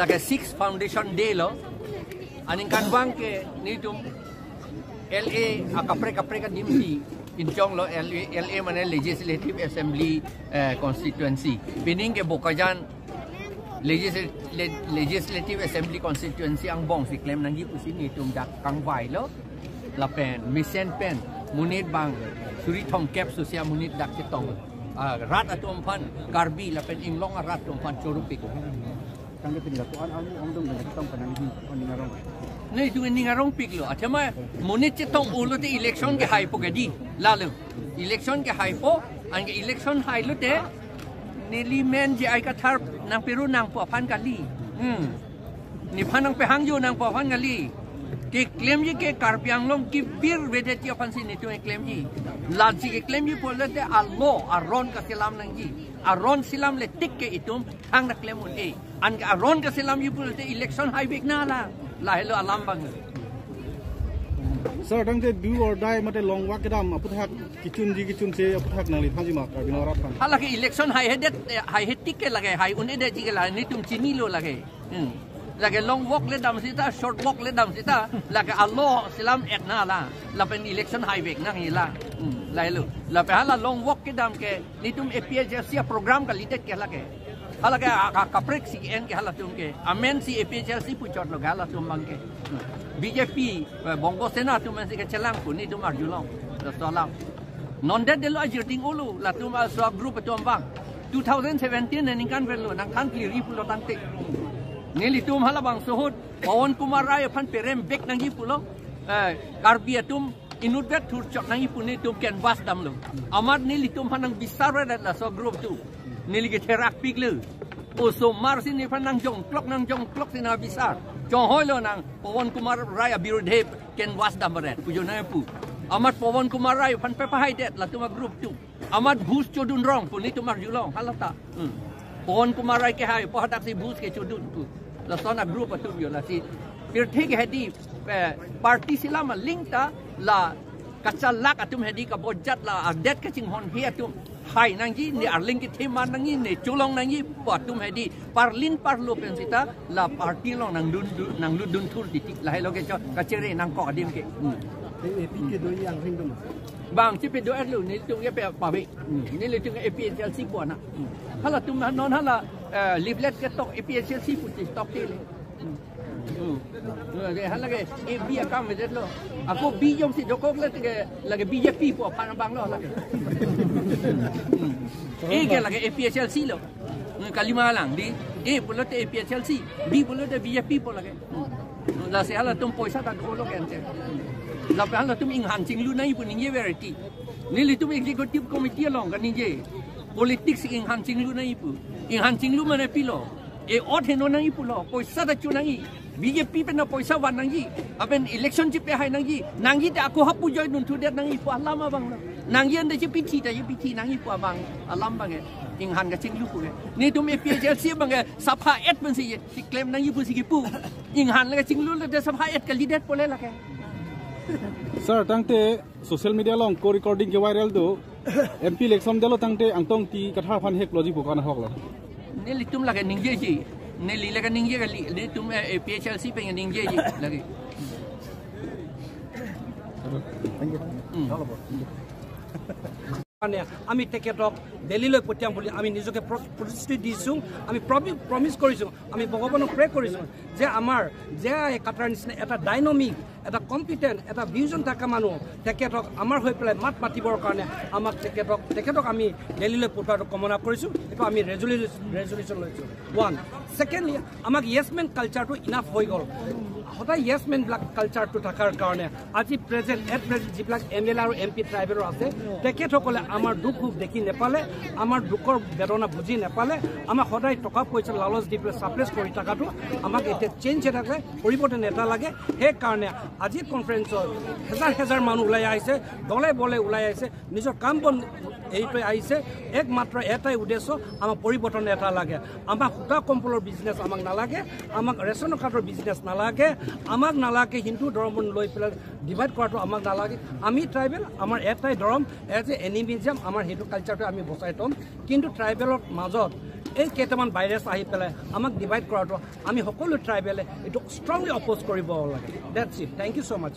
lagi 6 foundation day lo aning kan bang ke ni tum LA kapre kan dimsi injong lo LA mana legislative assembly constituency pining ke bokajan legislative assembly constituency ang bong si claim nang gipu sini tum dak kang vai lo la pen misen pen munit bang suri thong cap susia munit dak cetong rat atom pan karbi la pen inglong rat atom pan chorupik tang ke tinggal tuan ang dong dak cetong kan ni ngarong ni tu ni ngarong pik lo achama munit cetong ulo te election ke hai po gadi lalu election ke hai po ang election hai lo te nili men je ai ka thar nang peru nang po phan kali ni phan nang pe hang yu nang po phan kali ke claim ji ke karpiang long ki bir vede ti phan sin ni tu claim ji laji ke claim ji pol te allo aron ka silam nang ji aron silam le tik ke itum hang na claim un e an ka aron ka silam ji pol te election hai bek na la hello alam bang sir dang te do or die mate long walk kedam aputhak kichun se aputhak nang li phaji mak ka binorat phan hala ke election hai hedet hai hetik ke lage hai un ede ji ke la ni tum chini lo lage lage long walk le dam sita short walk le dam sita lage allo silam etna la pen election hai bek nang ila la hello la pe hala long walk ke dam ke ni tum APHC program ka lidet ke lage hala ke kaprek si en ke hala tum ke amen si APHC pu chot lo hala tum bang ke BJP Bongo Sena tu masih ke celang pun ni tu mar julong solang non det de lo ajirting ulu la tu ma so group tu ambang 2017 ni kan velo nang kan kiri pulo tangtik ni li tu hala bang sohut Pawan Kumar Rai phan perem bek nang gi pulo karbia tum inut bet tur chok nang gi pun ni tu ken was dam lo amar ni li tu phan nang bisar la so group tu ni li ke terak pik lu o so mar sin ni phan nang jong klok sin na bisar Jong hoi lo nang Pawan Kumar Rai abirudhe ken was damaret pujo na pu amat Pawan Kumar Rai pan pe pahai det la tuma group tu amat bus chodun rong pun ni tumar julong halata Pawan Kumar Rai ke hai pahatak si bus ke chodun tu la sona group atu yo la si pir thik hedi party silam link ta la kacalak atum hedi ka bojat la adet ka ching hon hi atum hai nang ji ni arling ki theman nang ni chulong nang ji patum hedi parlin parlo pensita la party long nang dun thul titik la hello ke cho kachere nang ko adim ke APK do yang ring dum bang chi pe do atlu ni tung ye pe pa be ni le tung APHC po na hala tum non hala leaflet ke tok APHC pu ti tok te le hala ke bi akam me lo aku bi jom si jokok le ke lagi BJP po pan bang lo lagi ke lagi APHC lo kalima lang di pulot APHC bi pulot BJP po lagi la se hala tum poisa ta ko lo ken la pe hala tum ing han ching lu nai pu ning ye verity ni li tum executive committee long kan ning ye politics ing han ching lu nai pu ing han ching lu mane pilo e ot heno nang pu lo poisa ta chu nang BJP pe na poisa wan nang apen election chip pe hai nang ta aku hapu joy nun thu det nang pu alam abang nang yen de piti ta piti nang pu abang alam bang ing han ga ching lu pu ni tum APHC bang sapha et ben si claim nang pu si pu ing han la ching lu le de sapha et ka lidet pole la ke sir tangte social media long ko recording ke viral do MP election delo tangte angtong ti katha phan hek logi bukan hok la ni li tum la ke ning ji ni li la ke ning ga li tum APHC pe ning ji lagi আমি তেখেতক দিল্লীলৈ পঠিয়াম বুলি আমি নিজকে প্ৰতিশ্ৰুতি দিছোঁ আমি প্ৰমিছ কৰিছোঁ আমি ভগৱানক প্ৰে কৰিছোঁ যে আমাৰ যে কাটাৰ নিচিনা এটা ডাইনামিক এটা কম্পিটেণ্ট এটা ভিজন থকা মানুহ তেখেতক আমাৰ হৈ পেলাই মাত মাতিবৰ কাৰণে আমাক তেখেতক আমি দিল্লীলৈ পঠোৱাটো কামনা কৰিছোঁ এইটো আমি ৰেজুলেশ্যন লৈছোঁ 1 সেকেণ্ডলি আমাক য়েছমেন কালচাৰটো ইনাফ হৈ গ'ল সদায় য়েছমেন ব্লাক কালচাৰটো থকাৰ কাৰণে আজি প্ৰেজেণ্ট যিবিলাক MLA আৰু MP ট্ৰাইবেলৰ আছে তেখেতসকলে আমাৰ দুখ দেখি নেপালে আমাৰ দুখৰ বেদনা বুজি নেপালে আমাক সদায় টকা পইচা লালচ দি পেলাই সাপ্ৰেছ কৰি থকাটো আমাক এতিয়া চেঞ্জ এটা পৰিৱৰ্তন এটা লাগে সেইকাৰণে আজি কনফাৰেন্সৰ হেজাৰ মানুহ ওলাই আহিছে দলে বলে ওলাই আহিছে নিজৰ কাম বন এইটোৱে আহিছে একমাত্ৰ এটাই উদ্দেশ্য আমাক পৰিৱৰ্তন এটা লাগে আমাক সূতা কম্পলৰ বিজনেছ আমাক নালাগে আমাক ৰেচন কাৰ্ডৰ বিজনেছ নালাগে আমাক নালাগে হিন্দু ধৰ্ম লৈ পেলাই ডিভাইড কৰাটো আমাক নালাগে আমি ট্ৰাইবেল আমাৰ এটাই ধৰ্ম এজ এ এনিমিজম আমাৰ সেইটো কালচাৰটো আমি বচাই থ'ম কিন্তু ট্ৰাইবেলৰ মাজত এই কেইটামান ভাইৰাছ আহি পেলাই আমাক ডিভাইড কৰাটো আমি সকলো ট্ৰাইবেলে এইটো ষ্ট্ৰংলি অপ'জ কৰিব লাগে ডেটছ ইট থেংক ইউ ছ' মাছ